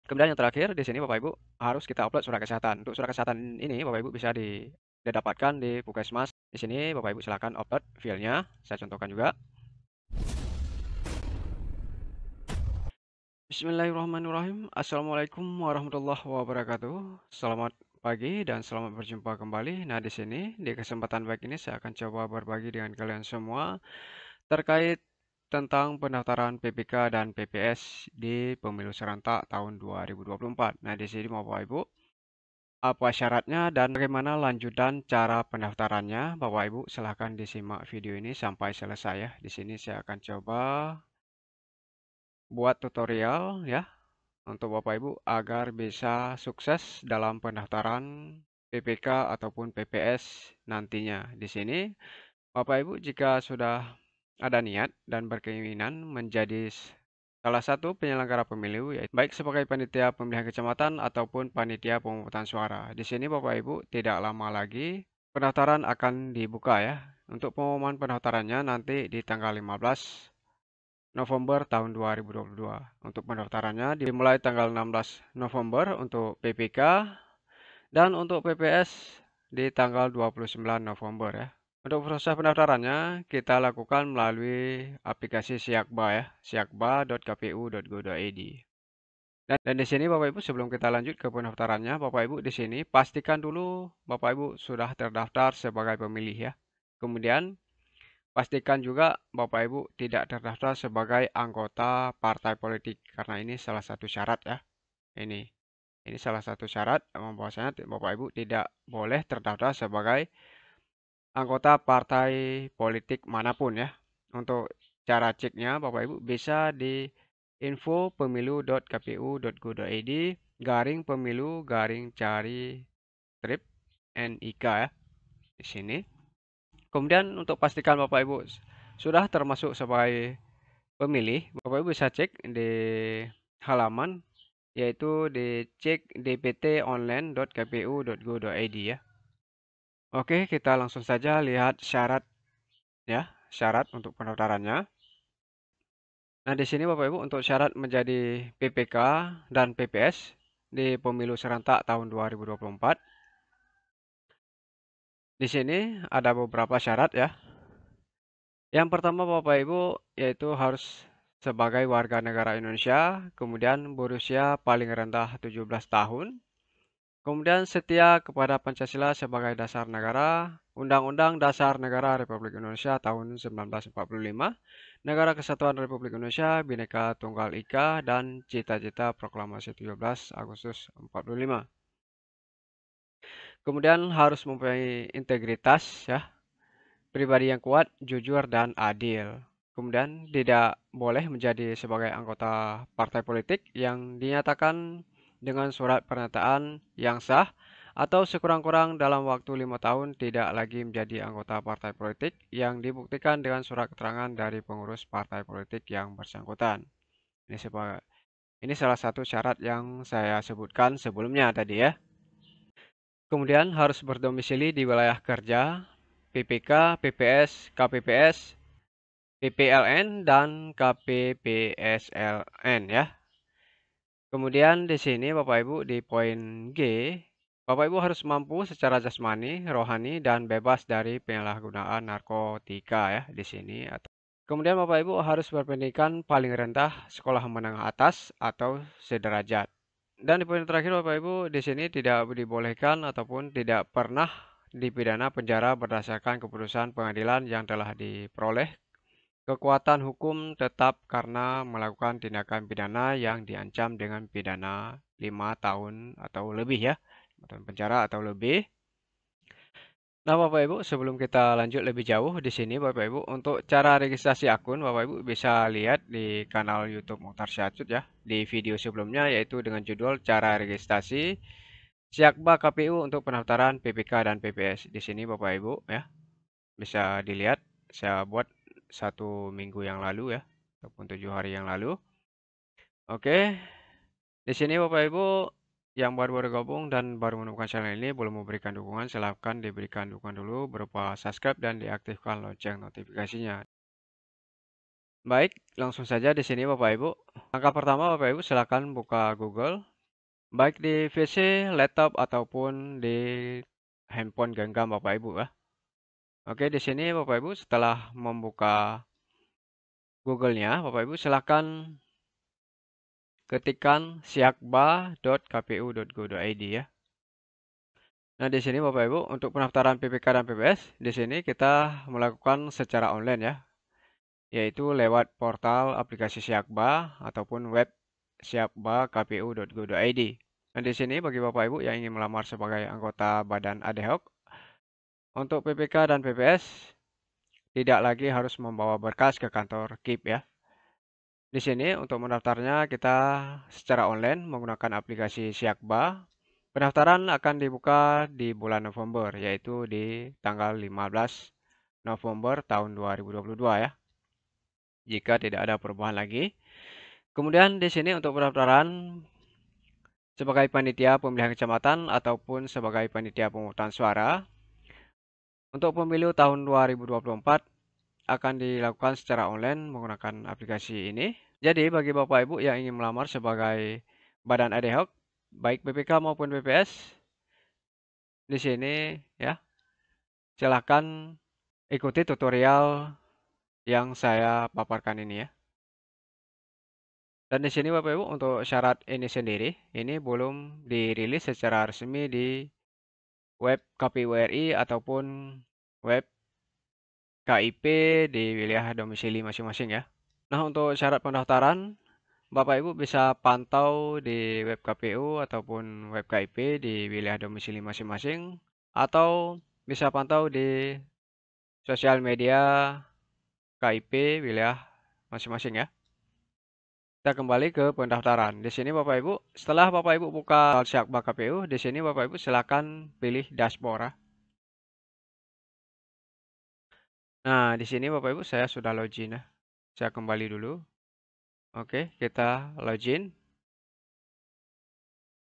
Kemudian yang terakhir di sini Bapak Ibu harus kita upload surat kesehatan. Untuk surat kesehatan ini Bapak Ibu bisa didapatkan di Puskesmas. Di sini Bapak Ibu silakan upload filenya. Saya contohkan juga. Bismillahirrahmanirrahim. Assalamualaikum warahmatullahi wabarakatuh. Selamat pagi dan selamat berjumpa kembali. Nah, di sini di kesempatan baik ini saya akan coba berbagi dengan kalian semua terkait tentang pendaftaran PPK dan PPS di Pemilu Serentak tahun 2024. Nah, di sini Bapak Ibu, apa syaratnya dan bagaimana lanjutan cara pendaftarannya? Bapak Ibu, silahkan disimak video ini sampai selesai ya. Di sini saya akan coba buat tutorial ya untuk Bapak Ibu agar bisa sukses dalam pendaftaran PPK ataupun PPS nantinya. Di sini Bapak Ibu jika sudah ada niat dan berkeinginan menjadi salah satu penyelenggara pemilu, yaitu baik sebagai panitia pemilihan kecamatan ataupun panitia pemungutan suara. Di sini Bapak Ibu tidak lama lagi pendaftaran akan dibuka ya. Untuk pengumuman pendaftarannya nanti di tanggal 15 November tahun 2022. Untuk pendaftarannya dimulai tanggal 16 November untuk PPK dan untuk PPS di tanggal 29 November ya. Untuk proses pendaftarannya kita lakukan melalui aplikasi Siakba ya, siakba.kpu.go.id. Dan di sini Bapak Ibu sebelum kita lanjut ke pendaftarannya, Bapak Ibu di sini pastikan dulu Bapak Ibu sudah terdaftar sebagai pemilih ya. Kemudian pastikan juga Bapak Ibu tidak terdaftar sebagai anggota partai politik karena ini salah satu syarat ya. Ini salah satu syarat bahwasanya Bapak Ibu tidak boleh terdaftar sebagai anggota partai politik manapun ya. Untuk cara ceknya Bapak Ibu bisa di info.pemilu.kpu.go.id garing pemilu garing cari strip NIK ya di sini. Kemudian untuk pastikan Bapak Ibu sudah termasuk sebagai pemilih, Bapak Ibu bisa cek di halaman yaitu dicek dptonline.kpu.go.id ya. Oke, kita langsung saja lihat syarat ya, syarat untuk pendaftarannya. Nah, di sini Bapak Ibu untuk syarat menjadi PPK dan PPS di Pemilu Serentak tahun 2024. Di sini ada beberapa syarat ya. Yang pertama Bapak Ibu yaitu harus sebagai warga negara Indonesia, kemudian berusia paling rendah 17 tahun, kemudian setia kepada Pancasila sebagai dasar negara, Undang-Undang Dasar Negara Republik Indonesia tahun 1945, Negara Kesatuan Republik Indonesia, Bhinneka Tunggal Ika, dan cita-cita Proklamasi 17 Agustus 45. Kemudian harus mempunyai integritas ya, pribadi yang kuat, jujur, dan adil. Kemudian tidak boleh menjadi sebagai anggota partai politik yang dinyatakan dengan surat pernyataan yang sah atau sekurang-kurang dalam waktu 5 tahun tidak lagi menjadi anggota partai politik yang dibuktikan dengan surat keterangan dari pengurus partai politik yang bersangkutan. Ini salah satu syarat yang saya sebutkan sebelumnya tadi ya. Kemudian harus berdomisili di wilayah kerja, PPK, PPS, KPPS, PPLN, dan KPPSLN ya. Kemudian di sini Bapak Ibu di poin G, Bapak Ibu harus mampu secara jasmani, rohani, dan bebas dari penyalahgunaan narkotika ya di sini. Kemudian Bapak Ibu harus berpendidikan paling rendah sekolah menengah atas atau sederajat. Dan di poin terakhir Bapak Ibu di sini tidak dibolehkan ataupun tidak pernah dipidana penjara berdasarkan keputusan pengadilan yang telah diperoleh kekuatan hukum tetap karena melakukan tindakan pidana yang diancam dengan pidana 5 tahun atau lebih ya, 5 tahun penjara atau lebih. Nah, Bapak Ibu, sebelum kita lanjut lebih jauh di sini Bapak Ibu, untuk cara registrasi akun Bapak Ibu bisa lihat di kanal YouTube Mukhtar Syahud ya, di video sebelumnya yaitu dengan judul cara registrasi Siakba KPU untuk pendaftaran PPK dan PPS. Di sini Bapak Ibu ya, bisa dilihat saya buat 1 minggu yang lalu ya, ataupun 7 hari yang lalu. Oke, di sini Bapak Ibu yang baru bergabung dan baru menemukan channel ini belum memberikan dukungan, silahkan diberikan dukungan dulu berupa subscribe dan diaktifkan lonceng notifikasinya. Baik, langsung saja di sini Bapak Ibu. Langkah pertama Bapak Ibu silahkan buka Google, baik di PC, laptop ataupun di handphone genggam Bapak Ibu ya. Oke, di sini Bapak Ibu setelah membuka Google-nya, Bapak Ibu silakan ketikkan siakba.kpu.go.id ya. Nah, di sini Bapak Ibu untuk pendaftaran PPK dan PPS, di sini kita melakukan secara online ya, yaitu lewat portal aplikasi Siakba ataupun web siakba.kpu.go.id. Nah, di sini bagi Bapak Ibu yang ingin melamar sebagai anggota Badan Ad hoc untuk PPK dan PPS tidak lagi harus membawa berkas ke kantor KIP ya. Di sini untuk mendaftarnya kita secara online menggunakan aplikasi Siakba. Pendaftaran akan dibuka di bulan November, yaitu di tanggal 15 November tahun 2022 ya, jika tidak ada perubahan lagi. Kemudian di sini untuk pendaftaran sebagai panitia pemilihan kecamatan ataupun sebagai panitia pemungutan suara untuk pemilu tahun 2024 akan dilakukan secara online menggunakan aplikasi ini. Jadi bagi Bapak Ibu yang ingin melamar sebagai badan ad hoc, baik PPK maupun PPS, di sini ya, silahkan ikuti tutorial yang saya paparkan ini ya. Dan di sini Bapak Ibu untuk syarat ini sendiri, ini belum dirilis secara resmi di web KPU RI ataupun web KIP di wilayah domisili masing-masing ya. Nah, untuk syarat pendaftaran, Bapak Ibu bisa pantau di web KPU ataupun web KIP di wilayah domisili masing-masing, atau bisa pantau di sosial media KIP wilayah masing-masing ya. Kita kembali ke pendaftaran. Di sini Bapak Ibu, setelah Bapak Ibu buka Siakba KPU, di sini Bapak Ibu silakan pilih dashboard ya. Nah, di sini Bapak Ibu saya sudah login ya. Saya kembali dulu. Oke, kita login.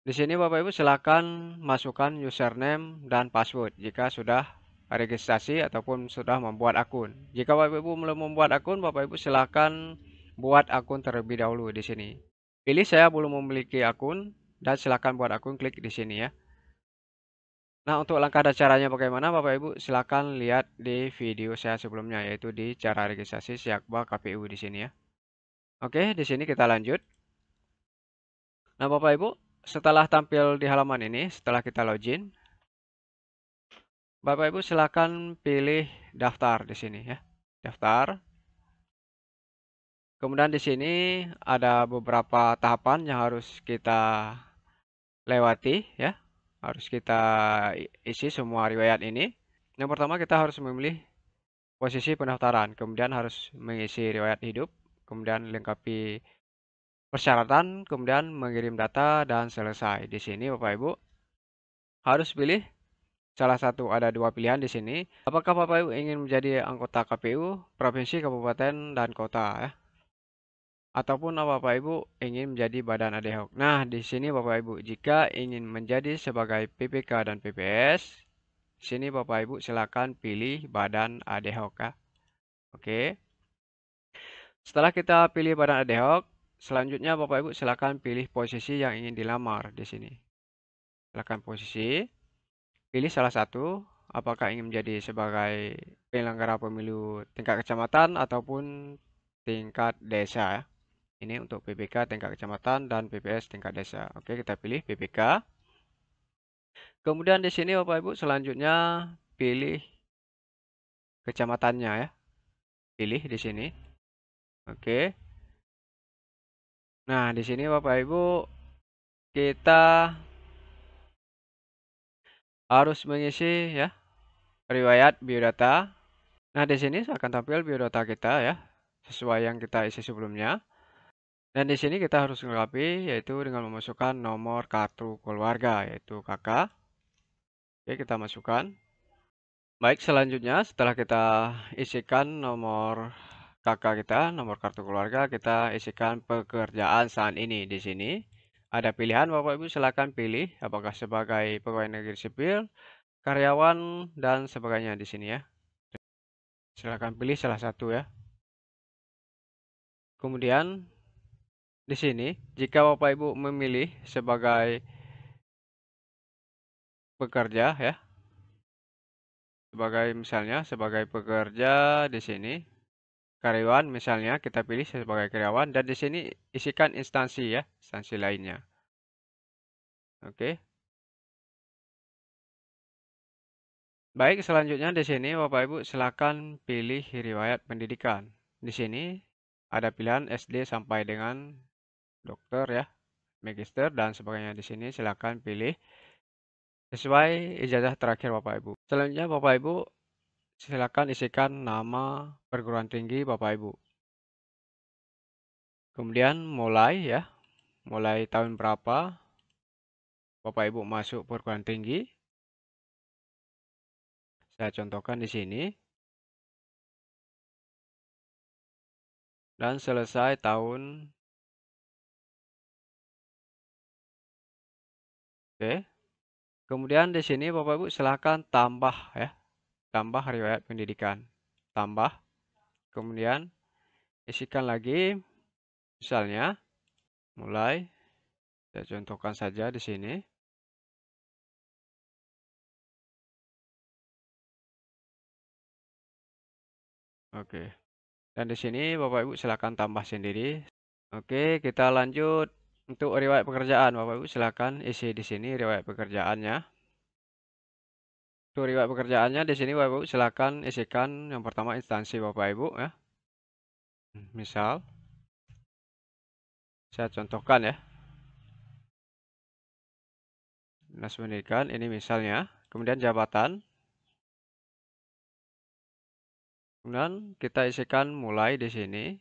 Di sini Bapak Ibu silakan masukkan username dan password jika sudah registrasi ataupun sudah membuat akun. Jika Bapak Ibu belum membuat akun, Bapak Ibu silakan buat akun terlebih dahulu di sini. Pilih saya belum memiliki akun dan silakan buat akun, klik di sini ya. Nah, untuk langkah dan caranya bagaimana, Bapak Ibu silakan lihat di video saya sebelumnya, yaitu di cara registrasi Siakba KPU di sini ya. Oke, di sini kita lanjut. Nah, Bapak Ibu, setelah tampil di halaman ini, setelah kita login, Bapak Ibu silakan pilih daftar di sini ya. Daftar. Kemudian di sini ada beberapa tahapan yang harus kita lewati ya. Harus kita isi semua riwayat ini. Yang pertama kita harus memilih posisi pendaftaran, kemudian harus mengisi riwayat hidup, kemudian lengkapi persyaratan, kemudian mengirim data dan selesai. Di sini Bapak Ibu harus pilih salah satu, ada dua pilihan di sini. Apakah Bapak Ibu ingin menjadi anggota KPU provinsi, kabupaten, dan kota ya? Ataupun Bapak Ibu ingin menjadi badan ad hoc. Nah, di sini Bapak Ibu jika ingin menjadi sebagai PPK dan PPS, sini Bapak Ibu silakan pilih badan ad hoc ya. Oke. Setelah kita pilih badan ad hoc, selanjutnya Bapak Ibu silakan pilih posisi yang ingin dilamar di sini. Silakan posisi, pilih salah satu, apakah ingin menjadi sebagai penyelenggara pemilu tingkat kecamatan ataupun tingkat desa ya. Ini untuk PPK tingkat kecamatan dan PPS tingkat desa. Oke, kita pilih PPK. Kemudian di sini Bapak Ibu selanjutnya pilih kecamatannya ya. Pilih di sini. Oke. Nah, di sini Bapak Ibu kita harus mengisi ya riwayat biodata. Nah, di sini akan tampil biodata kita ya, sesuai yang kita isi sebelumnya. Dan di sini kita harus melengkapi yaitu dengan memasukkan nomor kartu keluarga yaitu KK. Oke, kita masukkan. Baik, selanjutnya setelah kita isikan nomor KK kita, nomor kartu keluarga, kita isikan pekerjaan saat ini di sini. Ada pilihan, Bapak Ibu silakan pilih apakah sebagai pegawai negeri sipil, karyawan, dan sebagainya di sini ya. Silakan pilih salah satu ya. Kemudian di sini jika Bapak Ibu memilih sebagai pekerja ya, sebagai pekerja di sini, karyawan misalnya kita pilih sebagai karyawan dan di sini isikan instansi ya, instansi lainnya. Oke. Baik, selanjutnya di sini Bapak Ibu silakan pilih riwayat pendidikan. Di sini ada pilihan SD sampai dengan dokter ya, magister dan sebagainya. Di sini silakan pilih sesuai ijazah terakhir Bapak Ibu. Selanjutnya Bapak Ibu silakan isikan nama perguruan tinggi Bapak Ibu. Kemudian mulai tahun berapa Bapak Ibu masuk perguruan tinggi. Saya contohkan di sini. Dan selesai tahun. Oke. Kemudian di sini Bapak Ibu silakan tambah ya. Tambah riwayat pendidikan. Tambah. Kemudian isikan lagi. Misalnya mulai. Saya contohkan saja di sini. Oke. Dan di sini Bapak Ibu silakan tambah sendiri. Oke, kita lanjut untuk riwayat pekerjaan. Bapak Ibu silakan isi di sini riwayat pekerjaannya. Untuk riwayat pekerjaannya di sini Bapak Ibu silakan isikan yang pertama instansi Bapak Ibu ya. Misal saya contohkan ya. Dinas Pendidikan ini misalnya. Kemudian jabatan. Kemudian kita isikan mulai di sini.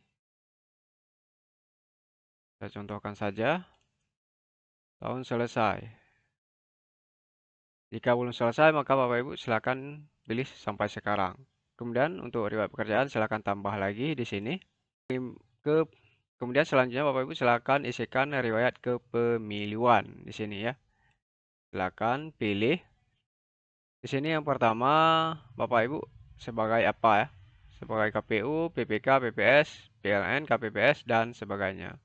Saya contohkan saja. Tahun selesai. Jika belum selesai maka Bapak Ibu silakan pilih sampai sekarang. Kemudian untuk riwayat pekerjaan silakan tambah lagi di sini. Kemudian selanjutnya Bapak Ibu silakan isikan riwayat kepemiluan di sini ya. Silakan pilih. Di sini yang pertama Bapak Ibu sebagai apa ya? Sebagai KPU, PPK, PPS, PLN, KPPS dan sebagainya.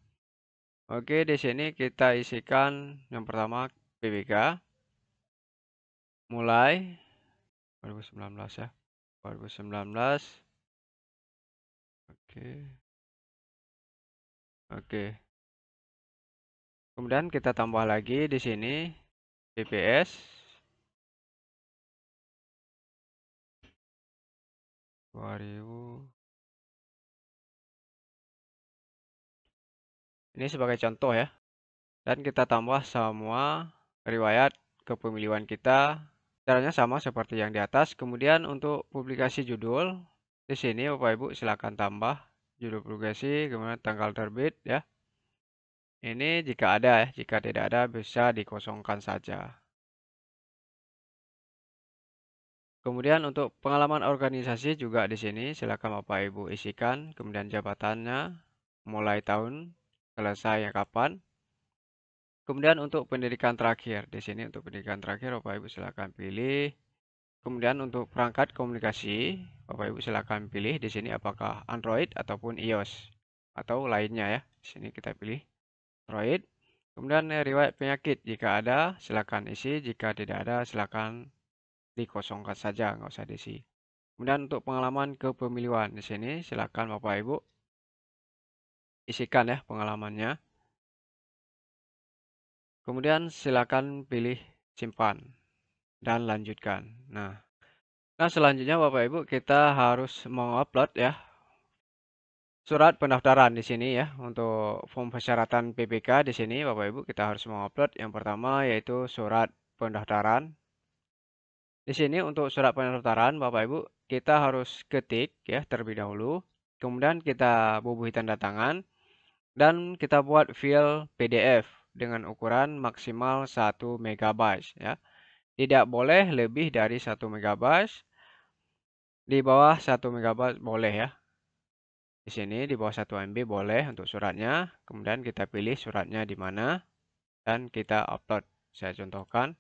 Oke, di sini kita isikan yang pertama PPK. Mulai 2019 ya. 2019. Oke. Oke. Kemudian kita tambah lagi di sini PPS 2000. Ini sebagai contoh ya. Dan kita tambah semua riwayat kepemiluan kita. Caranya sama seperti yang di atas. Kemudian untuk publikasi judul di sini Bapak Ibu silakan tambah judul publikasi, kemudian tanggal terbit ya. Ini jika ada ya, jika tidak ada bisa dikosongkan saja. Kemudian untuk pengalaman organisasi juga di sini silakan Bapak Ibu isikan, kemudian jabatannya, mulai tahun, selesai kapan. Kemudian untuk pendidikan terakhir, di sini untuk pendidikan terakhir Bapak Ibu silakan pilih. Kemudian untuk perangkat komunikasi, Bapak Ibu silakan pilih di sini apakah Android ataupun iOS atau lainnya ya. Di sini kita pilih Android. Kemudian riwayat penyakit jika ada silakan isi, jika tidak ada silakan dikosongkan saja, nggak usah diisi. Kemudian untuk pengalaman kepemiluan di sini silakan Bapak Ibu isikan ya pengalamannya. Kemudian silakan pilih simpan dan lanjutkan. Nah, selanjutnya Bapak Ibu kita harus mengupload ya surat pendaftaran di sini ya untuk form persyaratan PPK di sini Bapak Ibu kita harus mengupload yang pertama yaitu surat pendaftaran. Di sini untuk surat pendaftaran Bapak Ibu kita harus ketik ya terlebih dahulu. Kemudian kita bubuhi tanda tangan dan kita buat file PDF dengan ukuran maksimal 1 MB ya. Tidak boleh lebih dari 1 MB. Di bawah 1 MB boleh ya. Di sini di bawah 1 MB boleh untuk suratnya. Kemudian kita pilih suratnya di mana dan kita upload. Saya contohkan.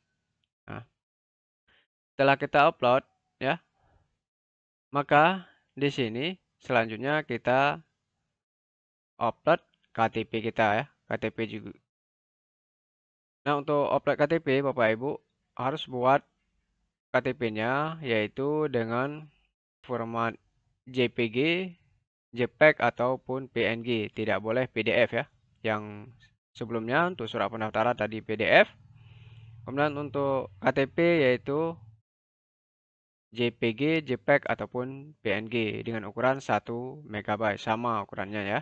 Nah, setelah kita upload ya, maka di sini selanjutnya kita upload KTP kita ya. KTP juga. Nah, untuk upload KTP, Bapak Ibu harus buat KTP-nya yaitu dengan format JPG, JPEG ataupun PNG. Tidak boleh PDF ya. Yang sebelumnya untuk surat pendaftaran tadi PDF. Kemudian untuk KTP yaitu JPG, JPEG ataupun PNG dengan ukuran 1 MB sama ukurannya ya.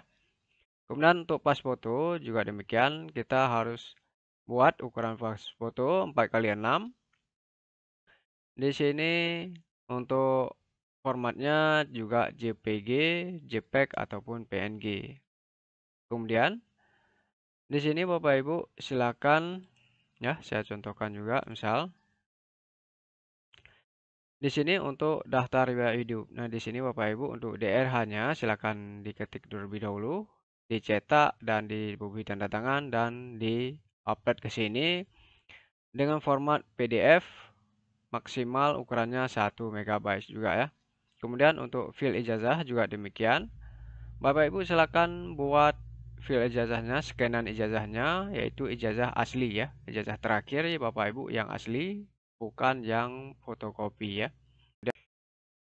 Kemudian untuk pas foto juga demikian, kita harus buat ukuran pas foto 4x6. Di sini untuk formatnya juga JPG, JPEG ataupun PNG. Kemudian di sini Bapak Ibu silakan ya, saya contohkan juga misal di sini untuk daftar riwayat hidup. Nah, di sini Bapak Ibu untuk DRH-nya silakan diketik terlebih dahulu, dicetak dan diberi tanda tangan dan di-upload ke sini dengan format PDF maksimal ukurannya 1 MB juga ya. Kemudian untuk file ijazah juga demikian. Bapak Ibu silakan buat file ijazahnya, scanan ijazahnya yaitu ijazah asli ya. Ijazah terakhir ya Bapak Ibu yang asli, bukan yang fotokopi ya.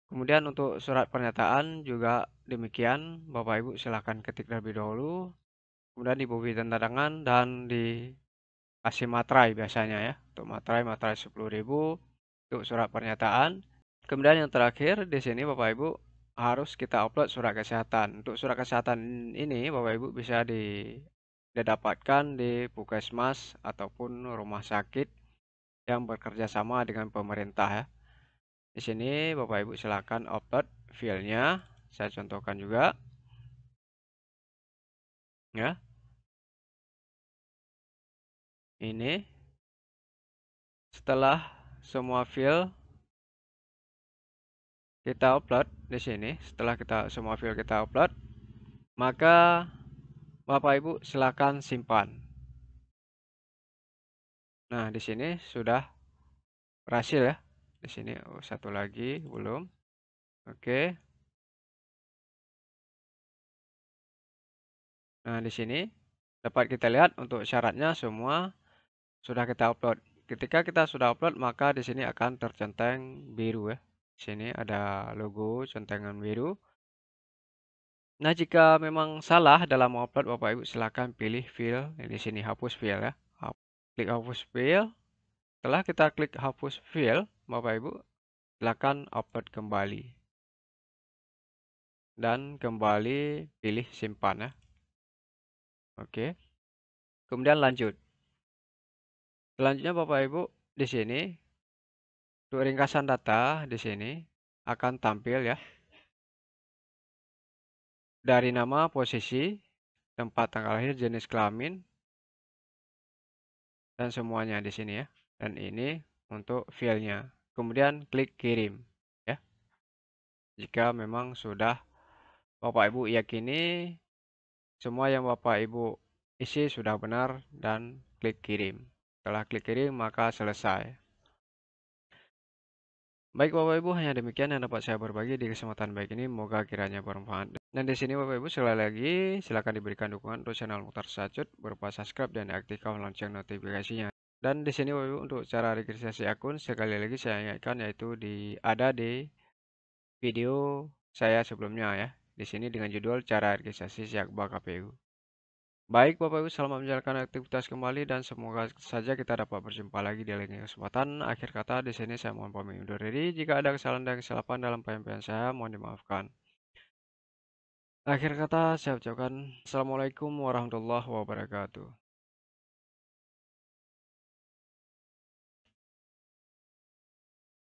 Kemudian untuk surat pernyataan juga demikian. Bapak Ibu silakan ketik terlebih dahulu, kemudian diberi tanda tangan dan dikasih materai biasanya ya. Untuk materai 10.000 untuk surat pernyataan. Kemudian yang terakhir di sini Bapak Ibu harus kita upload surat kesehatan. Untuk surat kesehatan ini Bapak Ibu bisa didapatkan di puskesmas ataupun rumah sakit yang bekerja sama dengan pemerintah ya. Di sini Bapak Ibu silakan upload filenya. Saya contohkan juga ya. Ini setelah semua file kita upload di sini, setelah semua file kita upload, maka Bapak Ibu silakan simpan. Nah, di sini sudah berhasil ya. Di sini satu lagi belum. Oke. Nah, di sini dapat kita lihat untuk syaratnya semua sudah kita upload. Ketika kita sudah upload, maka di sini akan tercentang biru ya. Di sini ada logo centengan biru. Nah, jika memang salah dalam upload, Bapak Ibu silakan pilih file di sini hapus file ya. Klik hapus file. Setelah kita klik hapus file, Bapak Ibu silakan upload kembali. Dan kembali pilih simpan ya. Oke. Kemudian lanjut. Selanjutnya Bapak Ibu di sini untuk ringkasan data di sini akan tampil ya. Dari nama, posisi, tempat tanggal lahir, jenis kelamin dan semuanya di sini ya. Dan ini untuk filenya. Kemudian klik kirim ya. Jika memang sudah Bapak Ibu yakini semua yang Bapak Ibu isi sudah benar dan klik kirim. Setelah klik kirim maka selesai. Baik Bapak Ibu, hanya demikian yang dapat saya berbagi di kesempatan baik ini. Moga kiranya bermanfaat. Dan di sini Bapak Ibu sekali lagi silakan diberikan dukungan untuk channel Mukhtar Sacut berupa subscribe dan aktifkan lonceng notifikasinya. Dan di sini Bapak Ibu untuk cara registrasi akun sekali lagi saya ingatkan yaitu ada di video saya sebelumnya ya. Di sini dengan judul cara registrasi Syakba KPU. Baik Bapak Ibu, selamat menjalankan aktivitas kembali dan semoga saja kita dapat berjumpa lagi di lain kesempatan. Akhir kata di sini saya mohon pamit undur diri. Jika ada kesalahan dan kesilapan dalam penyampaian saya, mohon dimaafkan. Akhir kata saya ucapkan Assalamualaikum warahmatullahi wabarakatuh.